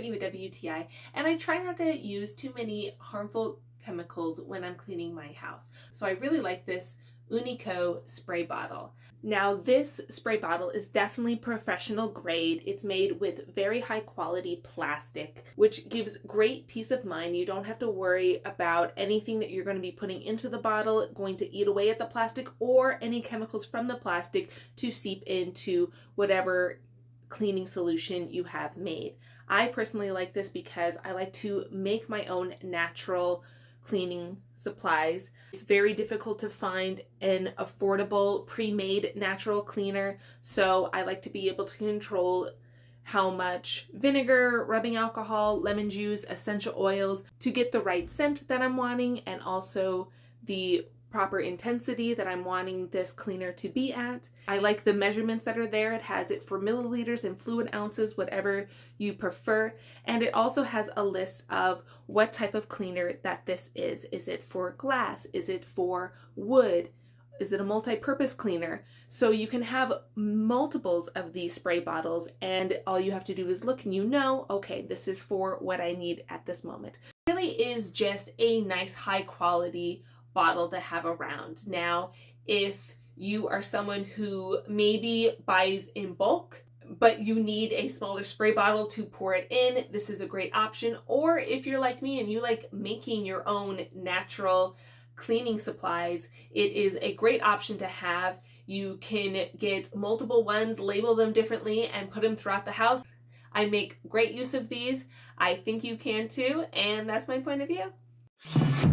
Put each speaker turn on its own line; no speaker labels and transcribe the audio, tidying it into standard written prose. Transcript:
Brittany with WTI, and I try not to use too many harmful chemicals when I'm cleaning my house. So I really like this Uineko spray bottle. Now this spray bottle is definitely professional grade. It's made with very high quality plastic, which gives great peace of mind. You don't have to worry about anything that you're going to be putting into the bottle going to eat away at the plastic, or any chemicals from the plastic to seep into whatever cleaning solution you have made. I personally like this because I like to make my own natural cleaning supplies. It's very difficult to find an affordable pre-made natural cleaner, so I like to be able to control how much vinegar, rubbing alcohol, lemon juice, essential oils to get the right scent that I'm wanting, and also the proper intensity that I'm wanting this cleaner to be at. I like the measurements that are there. It has it for milliliters and fluid ounces, whatever you prefer. And it also has a list of what type of cleaner that this is. Is it for glass? Is it for wood? Is it a multi-purpose cleaner? So you can have multiples of these spray bottles, and all you have to do is look and you know, okay, this is for what I need at this moment. It really is just a nice high quality bottle to have around. Now, if you are someone who maybe buys in bulk, but you need a smaller spray bottle to pour it in, this is a great option. Or if you're like me and you like making your own natural cleaning supplies, it is a great option to have. You can get multiple ones, label them differently, and put them throughout the house. I make great use of these. I think you can too, and that's my point of view.